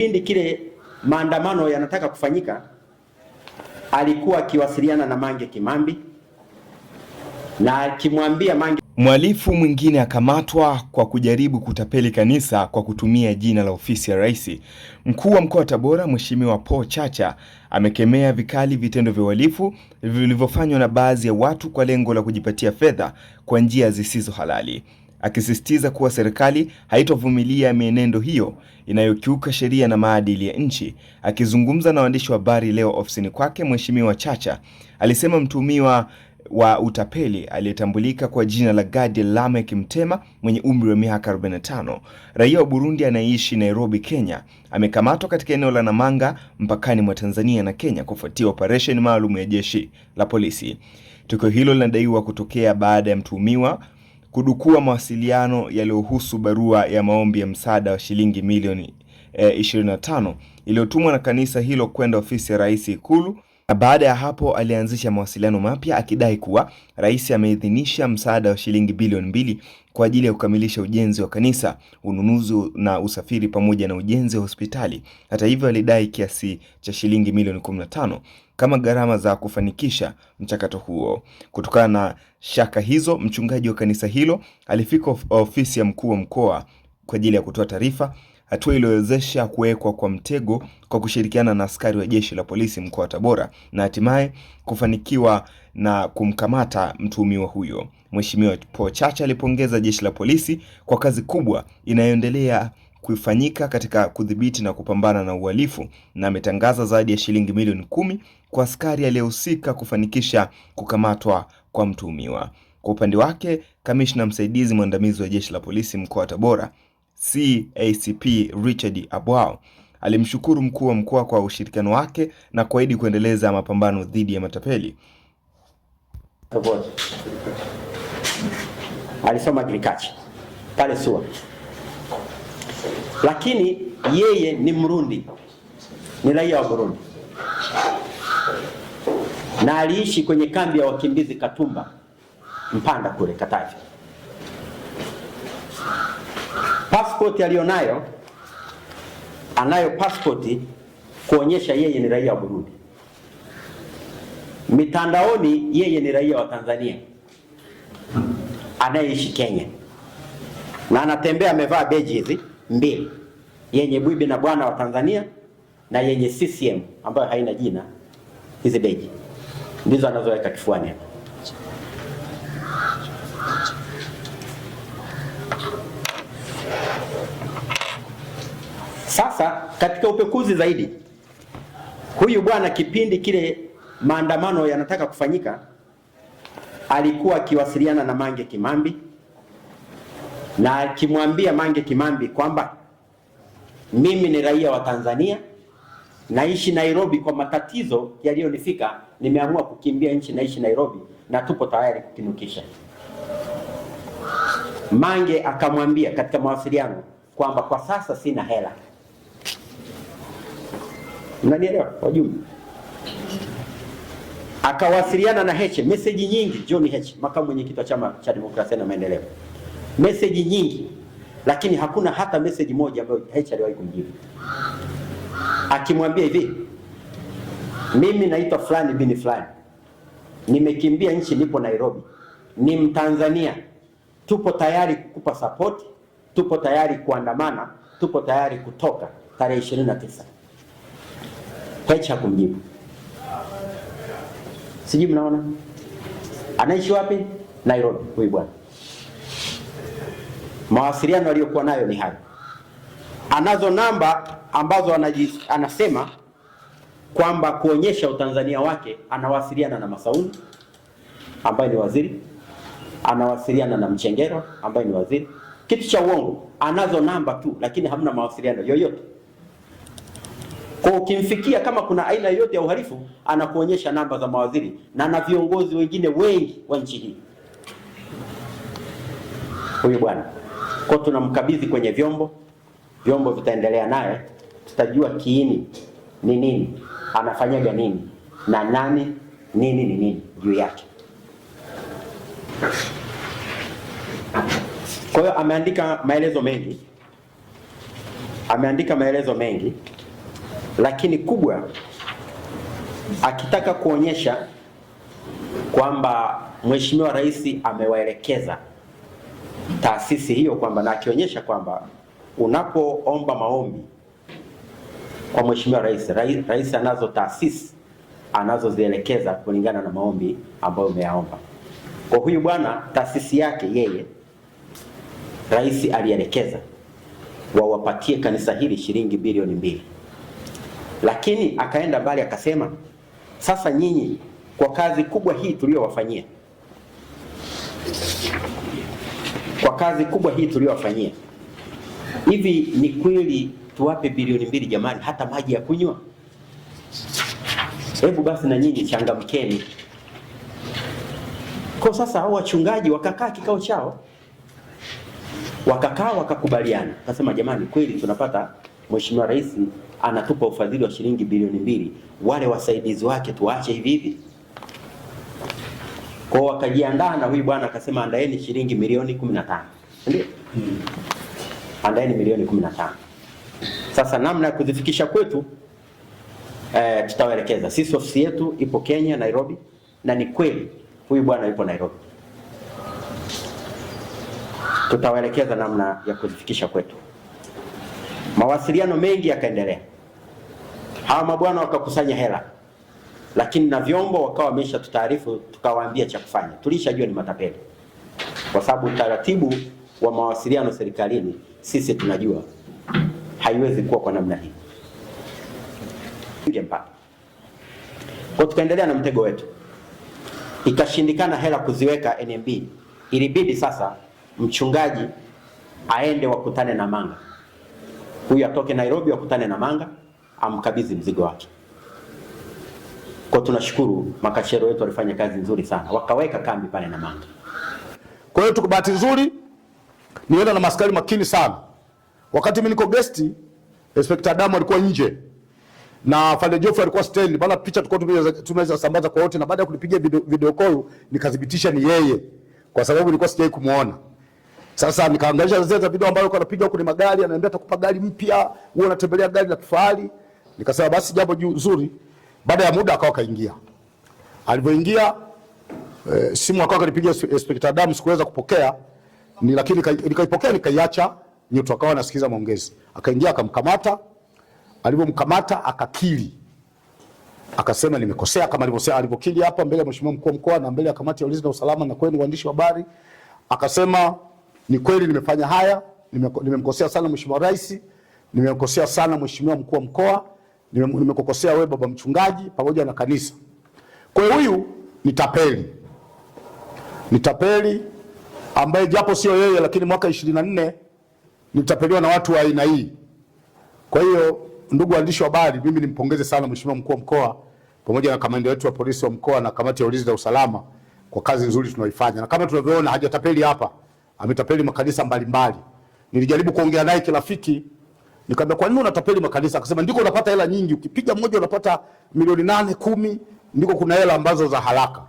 Kipindi kile maandamano yanataka kufanyika, alikuwa akiwasiliana na Mange Kimambi na akimwambia Mange. Mhalifu mwingine akamatwa kwa kujaribu kutapeli kanisa kwa kutumia jina la ofisi ya rais. Mkuu wa mkoa wa Tabora Mheshimiwa Paul Chacha amekemea vikali vitendo vya uhalifu vilivyofanywa na baadhi ya watu kwa lengo la kujipatia fedha kwa njia zisizo halali, akisisitiza kuwa serikali haitovumilia mienendo hiyo inayokiuka sheria na maadili ya nchi. Akizungumza na waandishi wa habari leo ofisini kwake, Mheshimiwa Chacha alisema mtuhumiwa wa utapeli aliyetambulika kwa jina la Gadiel Lameck Mtema mwenye umri wa miaka 45, raia wa Burundi anayeishi Nairobi, Kenya, amekamatwa katika eneo la Namanga mpakani mwa Tanzania na Kenya kufuatia operation maalum ya jeshi la polisi. Tukio hilo linadaiwa kutokea baada ya mtuhumiwa kudukua mawasiliano yaliyohusu barua ya maombi ya msaada wa shilingi milioni 25 iliyotumwa na kanisa hilo kwenda ofisi ya rais Ikulu. Na baada ya hapo alianzisha mawasiliano mapya akidai kuwa rais ameidhinisha msaada wa shilingi bilioni 2 kwa ajili ya kukamilisha ujenzi wa kanisa, ununuzi na usafiri pamoja na ujenzi wa hospitali. Hata hivyo, alidai kiasi cha shilingi milioni 15 kama gharama za kufanikisha mchakato huo. Kutokana na shaka hizo, mchungaji wa kanisa hilo alifika ofisi ya mkuu wa mkoa kwa ajili ya kutoa taarifa, hatua iliyowezesha kuwekwa kwa mtego kwa kushirikiana na askari wa jeshi la polisi mkoa wa Tabora na hatimaye kufanikiwa na kumkamata mtuhumiwa huyo. Mheshimiwa Paul Chacha alipongeza jeshi la polisi kwa kazi kubwa inayoendelea kufanyika katika kudhibiti na kupambana na uhalifu, na ametangaza zaidi ya shilingi milioni 10 kwa askari aliyehusika kufanikisha kukamatwa kwa mtuhumiwa. Kwa upande wake, kamishna msaidizi mwandamizi wa jeshi la polisi mkoa wa Tabora CACP Richard Abwao alimshukuru mkuu wa mkoa kwa ushirikiano wake na kuahidi kuendeleza mapambano dhidi ya matapeli. Alisoma agriculture pale SUA, lakini yeye ni Mrundi, ni raia wa Burundi na aliishi kwenye kambi ya wakimbizi Katumba Mpanda kule Katavi. Passport alionayo, anayo passport kuonyesha yeye ni raia wa Burundi. Mitandaoni yeye ni raia wa Tanzania anayeishi Kenya, na anatembea amevaa beji hizi mbili, yenye bibi na bwana wa Tanzania na yenye CCM ambayo haina jina. Hizi beji ndizo anazoweka kifuani. Sasa katika upekuzi zaidi, huyu bwana kipindi kile maandamano yanataka kufanyika, alikuwa akiwasiliana na Mange Kimambi na akimwambia Mange Kimambi kwamba mimi ni raia wa Tanzania, naishi Nairobi, kwa matatizo yaliyonifika nimeamua kukimbia nchi, naishi Nairobi na tupo tayari kukinukisha. Mange akamwambia katika mawasiliano kwamba kwa sasa sina hela. Mnanielewa wajumbe? Akawasiliana na Heche, message nyingi, John Heche, makamu mwenyekiti wa Chama cha Demokrasia na Maendeleo, message nyingi, lakini hakuna hata message moja ambayo Heche aliwahi kumjibu, akimwambia hivi, mimi naitwa fulani bini fulani, nimekimbia nchi, nipo Nairobi, ni Mtanzania, tupo tayari kukupa support, tupo tayari kuandamana, tupo tayari kutoka tarehe 29. Heche hakumjibu. Sijui mnaona anaishi wapi? Nairobi huyu bwana. Mawasiliano aliyokuwa nayo ni hayo. Anazo namba ambazo anasema kwamba kuonyesha utanzania wake, anawasiliana na Masauni ambaye ni waziri, anawasiliana na Mchengero ambaye ni waziri. Kitu cha uongo, anazo namba tu lakini hamna mawasiliano yoyote. Kwa ukimfikia kama kuna aina yoyote ya uhalifu, anakuonyesha namba za mawaziri na viongozi wengine wengi wa nchi hii. Huyu bwana, kwa tunamkabidhi kwenye vyombo vitaendelea naye, tutajua kiini ni nini, anafanyaga nini na nani, nini ni nini juu yake. Kwa hiyo ameandika maelezo mengi ameandika maelezo mengi, lakini kubwa akitaka kuonyesha kwamba Mheshimiwa Rais amewaelekeza taasisi hiyo kwamba, na akionyesha kwamba unapoomba maombi kwa Mheshimiwa Rais anazo taasisi anazozielekeza kulingana na maombi ambayo umeyaomba. Kwa huyu bwana, taasisi yake yeye Rais alielekeza wawapatie kanisa hili shilingi bilioni 2, lakini akaenda mbali akasema, sasa nyinyi kwa kazi kubwa hii tuliyowafanyia, hivi ni kweli tuwape bilioni 2 jamani, hata maji ya kunywa? Hebu basi na nyinyi changamkeni. Kwa sasa hao wachungaji wakakaa kikao chao, wakakubaliana, akasema jamani, kweli tunapata Mheshimiwa Rais anatupa ufadhili wa shilingi bilioni 2, wale wasaidizi wake tuache hivi hivi. Kwa wakajiandaa, na huyu bwana akasema andaeni shilingi milioni 15. Ndio? Andaeni milioni 15. Sasa namna ya kuzifikisha kwetu tutawaelekeza. Sisi ofisi yetu ipo Kenya, Nairobi, na ni kweli huyu bwana yupo Nairobi. Tutawaelekeza namna ya kuzifikisha kwetu. Mawasiliano mengi yakaendelea. Hawa mabwana wakakusanya hela, lakini na vyombo wakawa wamesha tutaarifu, tukawaambia cha kufanya. Tulishajua ni matapeli, kwa sababu utaratibu wa mawasiliano serikalini sisi tunajua haiwezi kuwa kwa namna hii. Kwa tukaendelea na mtego wetu, ikashindikana hela kuziweka NMB. Ilibidi sasa mchungaji aende wakutane na Manga, huyu atoke Nairobi wakutane na Manga, amkabidhi mzigo wake. Kwa tunashukuru makachero wetu walifanya kazi nzuri sana, wakaweka kambi pale na Manga. Kwa hiyo tukubahati nzuri nienda na maskari makini sana. Wakati mimi niko guest, Inspector Adamu alikuwa nje na Fande Jofu alikuwa stand. Bana picha tulikuwa tumeweza sambaza kwa wote, na baada ya kulipigia video call nikadhibitisha ni yeye, kwa sababu nilikuwa sijai kumuona. Sasa nikaangalia zile video ambazo alikuwa anapiga huko, ni magari, ananiambia atakupa gari mpya, wewe unatembelea gari la kifahari. Nikasema basi jambo zuri. Baada ya muda akawa kaingia. Alipoingia simu akawa kanipigia Inspector Adamu, sikuweza kupokea. Lakini nikaipokea nikaiacha nyoto, akawa anasikiza maongezi. Akaingia akamkamata. Alipomkamata akakiri. Akasema nimekosea, kama alivyokiri hapa mbele ya Mheshimiwa Mkuu wa Mkoa na mbele ya kamati ya ulinzi na usalama na kwenu waandishi wa habari. Akasema ni kweli nimefanya haya, nimemkosea sana Mheshimiwa Rais, nimemkosea sana Mheshimiwa Mkuu wa Mkoa, nimekukosea wewe baba mchungaji pamoja na kanisa. Kwa hiyo huyu ni tapeli. Ni tapeli ambaye japo sio yeye, lakini mwaka 24 nitapeliwa na watu wa aina hii. Kwa hiyo ndugu waandishi wa habari, mimi nimpongeze sana Mheshimiwa Mkuu wa Mkoa pamoja na kamanda wetu wa polisi wa mkoa na kamati ya ulinzi na usalama kwa kazi nzuri tunaoifanya. Na kama tunavyoona hajatapeli hapa, ametapeli makanisa mbalimbali. Nilijaribu kuongea naye kirafiki, nikamwambia kwa nini unatapeli makanisa? Akasema ndiko unapata hela nyingi, ukipiga mmoja unapata milioni 8, 10, ndiko kuna hela ambazo za haraka.